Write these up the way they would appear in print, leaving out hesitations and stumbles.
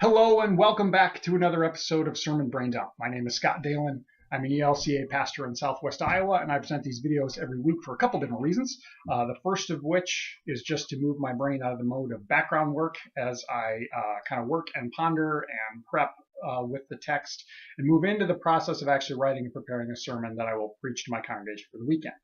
Hello and welcome back to another episode of Sermon Braindump. My name is Scott Dalen. I'm an ELCA pastor in Southwest Iowa, and I present these videos every week for a couple different reasons. The first of which is just to move my brain out of the mode of background work as I kind of work and ponder and prep with the text and move into the process of actually writing and preparing a sermon that I will preach to my congregation for the weekend.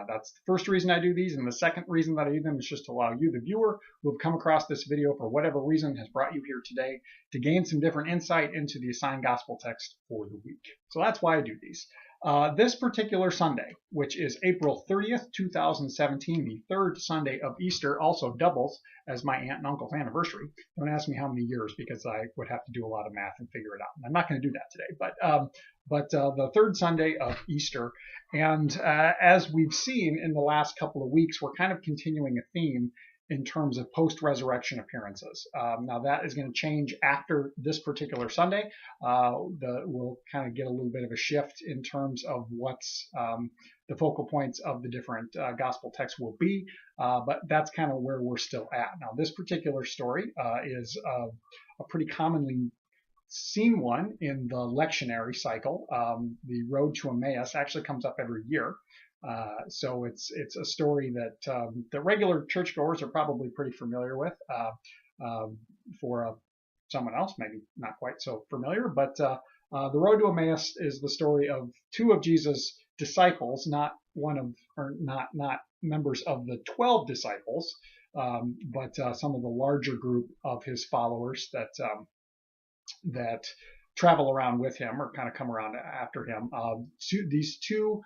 That's the first reason I do these, and the second reason that I do them is just to allow you, the viewer, who have come across this video for whatever reason has brought you here today, to gain some different insight into the assigned gospel text for the week. So that's why I do these. This particular Sunday, which is April 30th, 2017, the third Sunday of Easter, also doubles as my aunt and uncle's anniversary. Don't ask me how many years, because I would have to do a lot of math and figure it out. And I'm not going to do that today, but the third Sunday of Easter. And as we've seen in the last couple of weeks, we're kind of continuing a theme in terms of post-resurrection appearances. Now that is going to change after this particular Sunday. We'll kind of get a little bit of a shift in terms of what's the focal points of the different gospel texts will be, but that's kind of where we're still at. Now this particular story is a pretty commonly seen one in the lectionary cycle. The road to Emmaus actually comes up every year. So it's a story that the regular churchgoers are probably pretty familiar with. For someone else, maybe not quite so familiar, but the road to Emmaus is the story of two of Jesus' disciples, not members of the 12 disciples, but some of the larger group of his followers that travel around with him or kind of come around after him. These two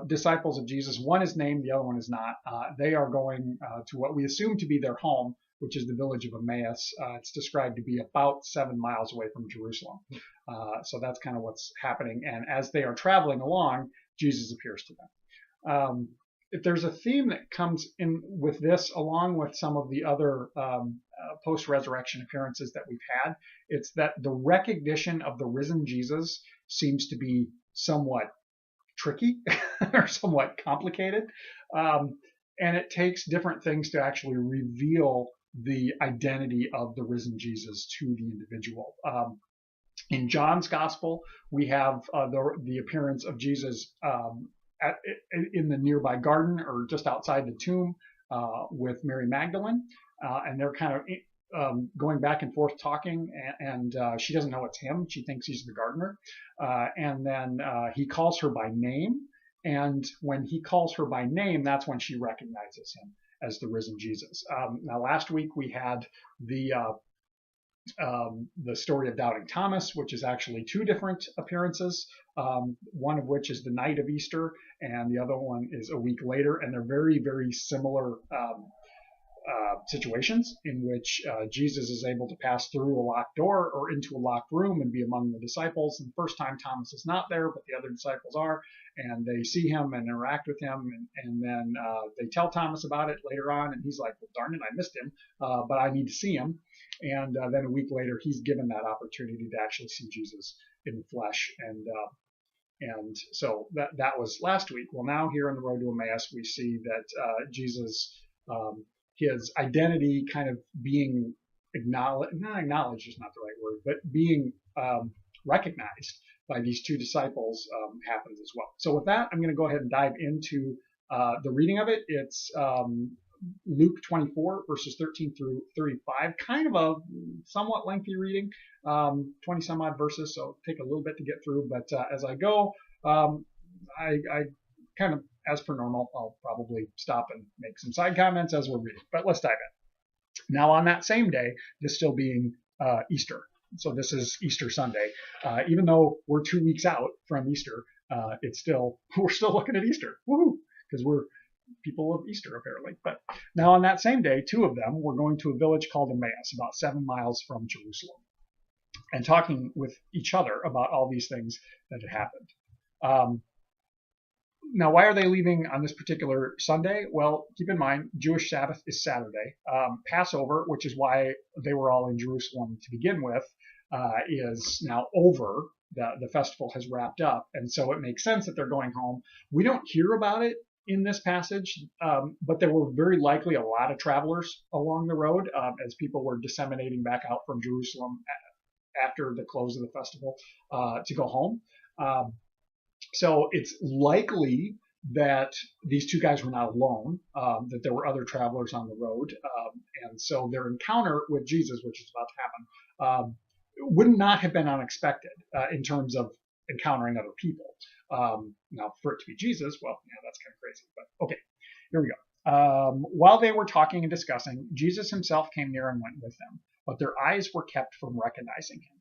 disciples of Jesus, one is named, the other one is not. They are going to what we assume to be their home, which is the village of Emmaus. It's described to be about 7 miles away from Jerusalem. So that's kind of what's happening. And as they are traveling along, Jesus appears to them. If there's a theme that comes in with this, along with some of the other post-resurrection appearances that we've had, it's that the recognition of the risen Jesus seems to be somewhat tricky or somewhat complicated. And it takes different things to actually reveal the identity of the risen Jesus to the individual. In John's gospel, we have the appearance of Jesus in the nearby garden or just outside the tomb with Mary Magdalene, and they're kind of going back and forth talking, and she doesn't know it's him. She thinks he's the gardener, and then he calls her by name, and when he calls her by name, that's when she recognizes him as the risen Jesus. Now last week we had the story of doubting Thomas, which is actually two different appearances, one of which is the night of Easter, and the other one is a week later, and they're very, very similar situations in which Jesus is able to pass through a locked door or into a locked room and be among the disciples. And the first time Thomas is not there, but the other disciples are, and they see him and interact with him, and then they tell Thomas about it later on, and he's like, well, darn it, I missed him, but I need to see him. And then a week later, he's given that opportunity to actually see Jesus in the flesh. And so that was last week. Well, now here on the road to Emmaus, we see that Jesus, his identity kind of being not acknowledged is not the right word, but being recognized by these two disciples happens as well. So with that, I'm going to go ahead and dive into the reading of it. It's Luke 24, verses 13 through 35, kind of a somewhat lengthy reading, 20 some odd verses, so it'll take a little bit to get through. But as I go, I kind of, as per normal, I'll probably stop and make some side comments as we're reading. But let's dive in. Now, on that same day, this still being Easter, so this is Easter Sunday, even though we're 2 weeks out from Easter, we're still looking at Easter, woohoo, because we're people of Easter apparently. But now on that same day, two of them were going to a village called Emmaus, about 7 miles from Jerusalem, and talking with each other about all these things that had happened. Now, why are they leaving on this particular Sunday? Well, keep in mind, Jewish Sabbath is Saturday. Passover, which is why they were all in Jerusalem to begin with, is now over. The festival has wrapped up, and so it makes sense that they're going home. We don't hear about it in this passage, but there were very likely a lot of travelers along the road as people were disseminating back out from Jerusalem after the close of the festival to go home. So it's likely that these two guys were not alone, that there were other travelers on the road. And so their encounter with Jesus, which is about to happen, would not have been unexpected in terms of encountering other people. Now, for it to be Jesus, well, yeah, that's kind of crazy. But okay, here we go. While they were talking and discussing, Jesus himself came near and went with them, but their eyes were kept from recognizing him.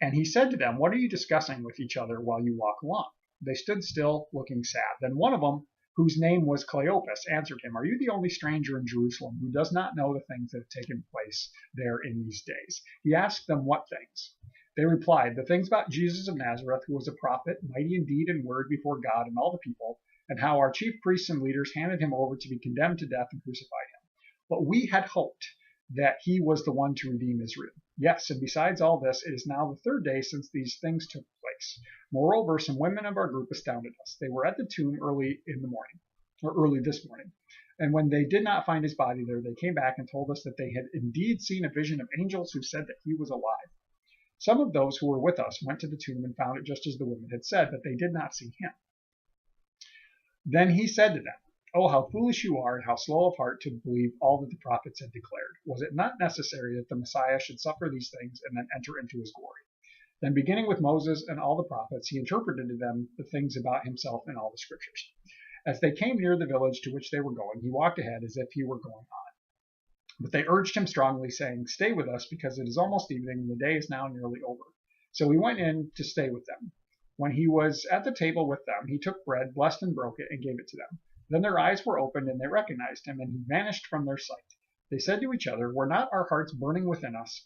And he said to them, "What are you discussing with each other while you walk along?" They stood still, looking sad. Then one of them, whose name was Cleopas, answered him, "Are you the only stranger in Jerusalem who does not know the things that have taken place there in these days?" He asked them, "What things?" They replied, "The things about Jesus of Nazareth, who was a prophet, mighty in deed and word before God and all the people, and how our chief priests and leaders handed him over to be condemned to death and crucified him. But we had hoped that he was the one to redeem Israel. Yes, and besides all this, it is now the third day since these things took place. Moreover, some women of our group astounded us. They were at the tomb early this morning. And when they did not find his body there, they came back and told us that they had indeed seen a vision of angels who said that he was alive. Some of those who were with us went to the tomb and found it just as the women had said, but they did not see him." Then he said to them, "Oh, how foolish you are, and how slow of heart to believe all that the prophets had declared. Was it not necessary that the Messiah should suffer these things and then enter into his glory?" Then, beginning with Moses and all the prophets, he interpreted to them the things about himself in all the scriptures. As they came near the village to which they were going, he walked ahead as if he were going on. But they urged him strongly, saying, "Stay with us, because it is almost evening, and the day is now nearly over." So he went in to stay with them. When he was at the table with them, he took bread, blessed and broke it, and gave it to them. Then their eyes were opened, and they recognized him, and he vanished from their sight. They said to each other, "Were not our hearts burning within us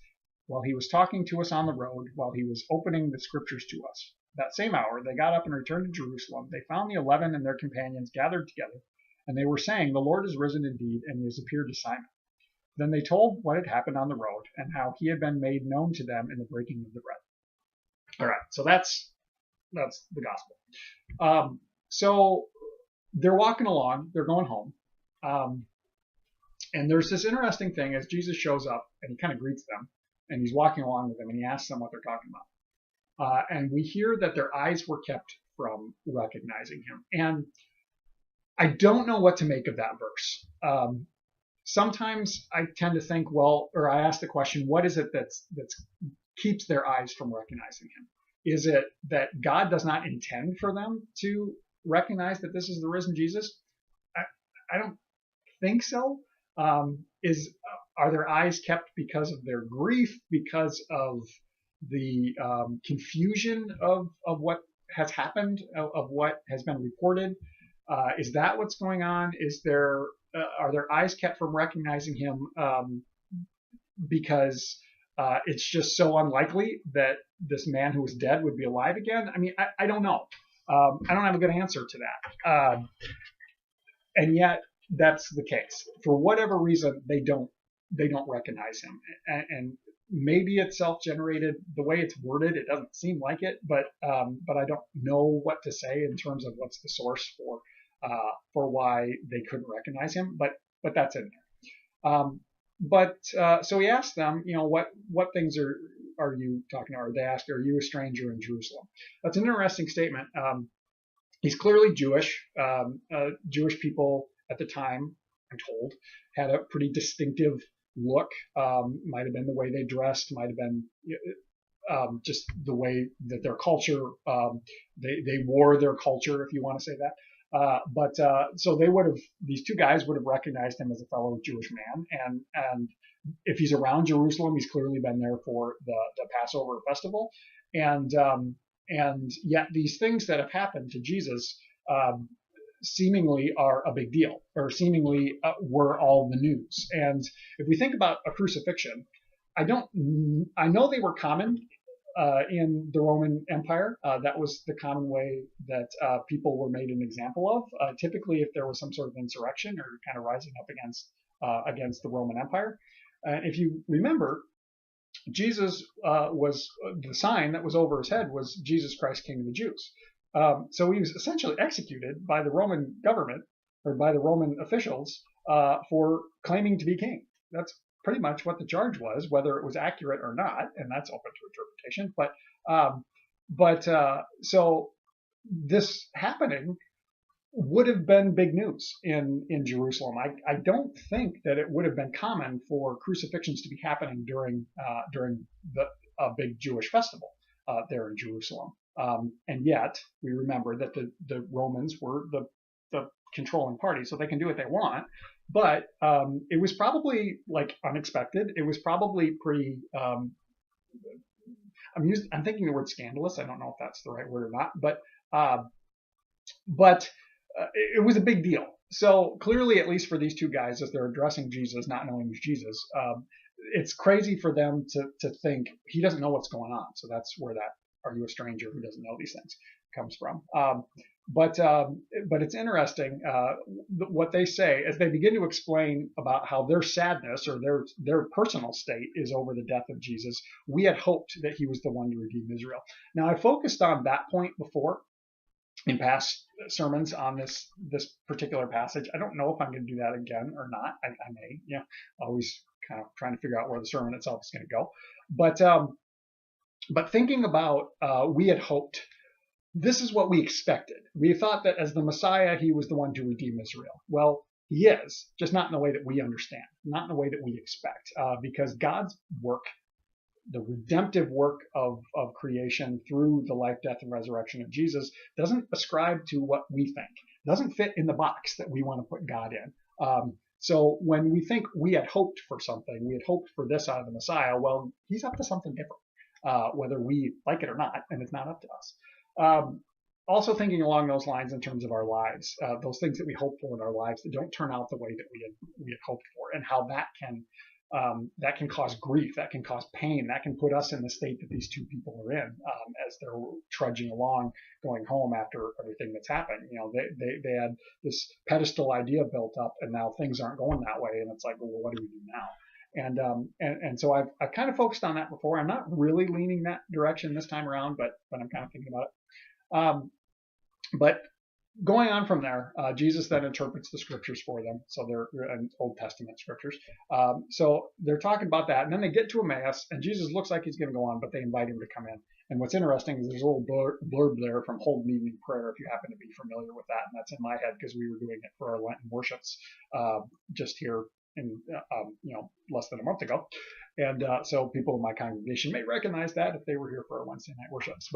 while he was talking to us on the road, while he was opening the scriptures to us?" That same hour they got up and returned to Jerusalem. They found the 11 and their companions gathered together, and they were saying, "The Lord is risen indeed, and he has appeared to Simon." Then they told what had happened on the road, and how he had been made known to them in the breaking of the bread. All right, so that's the gospel. So they're walking along, they're going home, and there's this interesting thing as Jesus shows up, and he kind of greets them, and he's walking along with them, and he asks them what they're talking about. And we hear that their eyes were kept from recognizing him. And I don't know what to make of that verse. Sometimes I tend to think, or I ask the question, what is it that keeps their eyes from recognizing him? Is it that God does not intend for them to recognize that this is the risen Jesus? I don't think so. Are their eyes kept because of their grief, because of the confusion of what has happened, of what has been reported? Is that what's going on? Are their eyes kept from recognizing him because it's just so unlikely that this man who was dead would be alive again? I mean, I don't know. I don't have a good answer to that. And yet that's the case. For whatever reason, they don't recognize him. And maybe it's self-generated. The way it's worded, it doesn't seem like it, but I don't know what to say in terms of what's the source for why they couldn't recognize him, but that's in there. So he asked them, what things are you talking about? Or they asked, "Are you a stranger in Jerusalem?" That's an interesting statement. He's clearly Jewish. Jewish people at the time, I'm told, had a pretty distinctive look. Might have been the way they dressed, might have been just the way that their culture, they wore their culture, if you want to say that. So these two guys would have recognized him as a fellow Jewish man, and if he's around Jerusalem, he's clearly been there for the Passover festival, and yet these things that have happened to Jesus seemingly are a big deal, or seemingly were all the news. And if we think about a crucifixion, I know they were common in the Roman Empire. That was the common way that people were made an example of. Typically, if there was some sort of insurrection or kind of rising up against the Roman Empire. If you remember, Jesus was the sign that was over his head was Jesus Christ, King of the Jews. So he was essentially executed by the Roman government or by the Roman officials for claiming to be king. That's pretty much what the charge was, whether it was accurate or not, and that's open to interpretation. So this happening would have been big news in Jerusalem. I don't think that it would have been common for crucifixions to be happening during a big Jewish festival there in Jerusalem. And yet we remember that the Romans were the controlling party, so they can do what they want. But it was probably like unexpected. It was probably pretty. I'm thinking the word scandalous. I don't know if that's the right word or not, but it was a big deal. So clearly, at least for these two guys, as they're addressing Jesus, not knowing who's Jesus, it's crazy for them to think he doesn't know what's going on. So that's where that "are you a stranger who doesn't know these things" comes from. But it's interesting what they say as they begin to explain about how their sadness or their personal state is over the death of Jesus. We had hoped that he was the one to redeem Israel. Now, I focused on that point before in past sermons on this particular passage. I don't know if I'm going to do that again or not. I may, always kind of trying to figure out where the sermon itself is going to go. But thinking about, we had hoped, this is what we expected. We thought that as the Messiah, he was the one to redeem Israel. Well, he is, just not in the way that we understand, not in the way that we expect, because God's work, the redemptive work of creation through the life, death, and resurrection of Jesus doesn't ascribe to what we think, doesn't fit in the box that we want to put God in. So when we think we had hoped for something, we had hoped for this out of the Messiah, well, he's up to something different, whether we like it or not, and it's not up to us. Also thinking along those lines in terms of our lives, those things that we hope for in our lives that don't turn out the way that we had hoped for, and how that can cause grief, that can cause pain, that can put us in the state that these two people are in as they're trudging along, going home after everything that's happened. They had this pedestal idea built up, and now things aren't going that way, and it's like, well, what do we do now? And so I've kind of focused on that before. I'm not really leaning that direction this time around, but I'm kind of thinking about it. But going on from there, Jesus then interprets the scriptures for them. So they're Old Testament scriptures. So they're talking about that. And then they get to Emmaus, and Jesus looks like he's going to go on, but they invite him to come in. And what's interesting is there's a little blurb there from Holden Evening Prayer, if you happen to be familiar with that. And that's in my head because we were doing it for our Lenten worships just here in less than a month ago. And so people in my congregation may recognize that if they were here for our Wednesday night worships.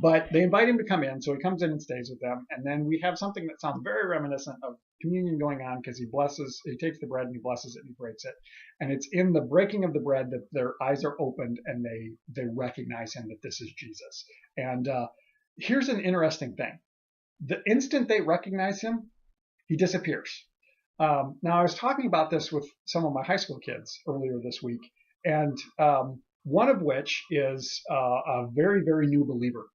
But they invite him to come in, so he comes in and stays with them. And then we have something that sounds very reminiscent of communion going on, because he takes the bread and he blesses it and he breaks it. And it's in the breaking of the bread that their eyes are opened and they recognize him, that this is Jesus. And here's an interesting thing. The instant they recognize him, he disappears. Now, I was talking about this with some of my high school kids earlier this week, and one of which is a very, very new believer.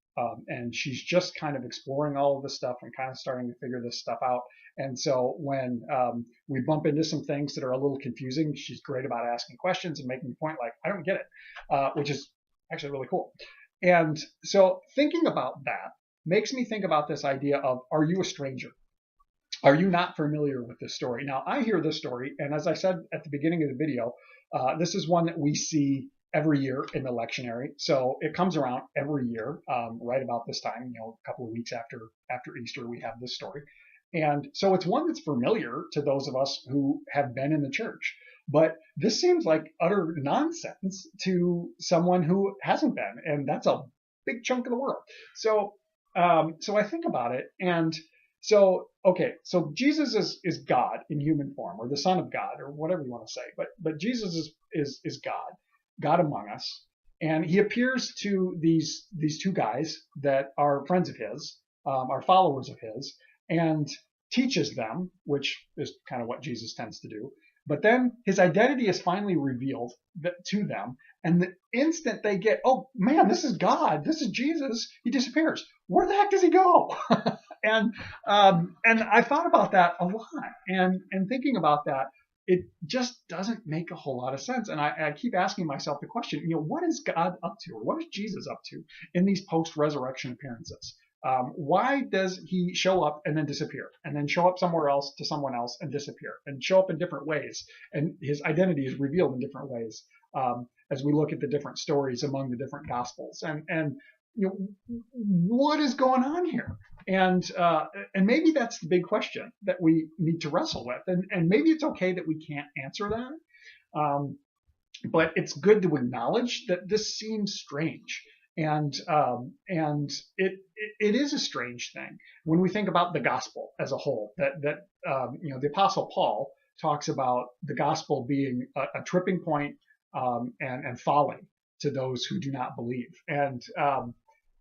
And she's just kind of exploring all of this stuff and kind of starting to figure this stuff out. And so when we bump into some things that are a little confusing, she's great about asking questions and making the point like, I don't get it, which is actually really cool. And so thinking about that makes me think about this idea of, are you a stranger? Are you not familiar with this story? Now, I hear this story, and as I said at the beginning of the video, this is one that we see every year in the lectionary. So it comes around every year, right about this time, a couple of weeks after Easter, we have this story. And so it's one that's familiar to those of us who have been in the church. But this seems like utter nonsense to someone who hasn't been, and that's a big chunk of the world. So I think about it, and so Jesus is God in human form, or the Son of God, or whatever you want to say. But Jesus is God among us, and he appears to these two guys that are friends of his, are followers of his, and teaches them, which is kind of what Jesus tends to do. But then his identity is finally revealed to them, and the instant they get, oh man, this is God, this is Jesus, he disappears. Where the heck does he go? And I thought about that a lot, and thinking about that, it just doesn't make a whole lot of sense. And I keep asking myself the question, what is God up to, or what is Jesus up to in these post-resurrection appearances? Why does he show up and then disappear, and then show up somewhere else to someone else and disappear, and show up in different ways, and his identity is revealed in different ways as we look at the different stories among the different gospels, and what is going on here? And maybe that's the big question that we need to wrestle with, and maybe it's okay that we can't answer that, but it's good to acknowledge that this seems strange. And it is a strange thing when we think about the gospel as a whole. That the Apostle Paul talks about the gospel being a tripping point and folly to those who do not believe. And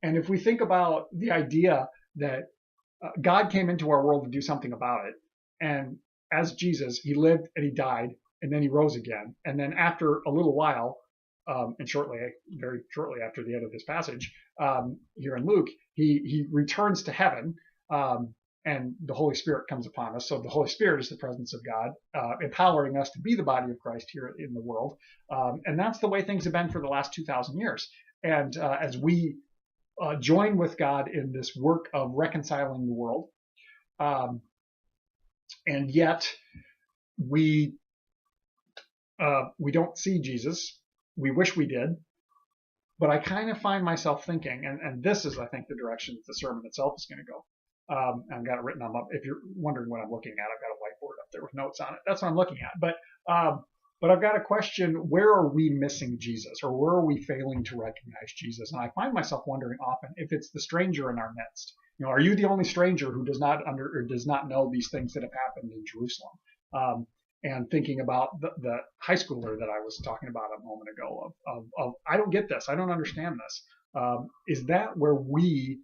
if we think about the idea that God came into our world to do something about it, and as Jesus, he lived and he died, and then he rose again, and then after a little while. And very shortly after the end of this passage, here in Luke, he returns to heaven, and the Holy Spirit comes upon us. So the Holy Spirit is the presence of God, empowering us to be the body of Christ here in the world. And that's the way things have been for the last 2,000 years. And as we join with God in this work of reconciling the world, and yet we don't see Jesus. We wish we did, but I kind of find myself thinking, and this is, I think, the direction that the sermon itself is going to go. I've got it written on. If you're wondering what I'm looking at, I've got a whiteboard up there with notes on it. That's what I'm looking at. But I've got a question: where are we missing Jesus, or where are we failing to recognize Jesus? And I find myself wondering often if it's the stranger in our midst. Are you the only stranger who does not know these things that have happened in Jerusalem? And thinking about the high schooler that I was talking about a moment ago of I don't get this. I don't understand this. Is that where we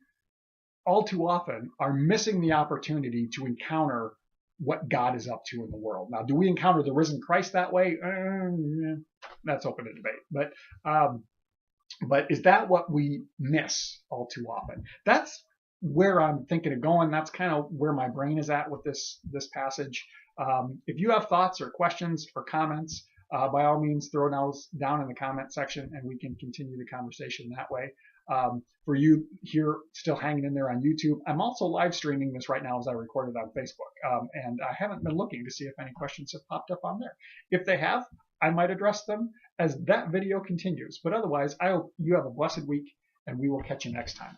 all too often are missing the opportunity to encounter what God is up to in the world? Now, do we encounter the risen Christ that way? That's open to debate. But is that what we miss all too often? That's where I'm thinking of going. That's kind of where my brain is at with this passage. If you have thoughts or questions or comments, by all means, throw those down in the comment section and we can continue the conversation that way. For you here still hanging in there on YouTube, I'm also live streaming this right now as I record it on Facebook. And I haven't been looking to see if any questions have popped up on there. If they have, I might address them as that video continues. But otherwise, I hope you have a blessed week and we will catch you next time.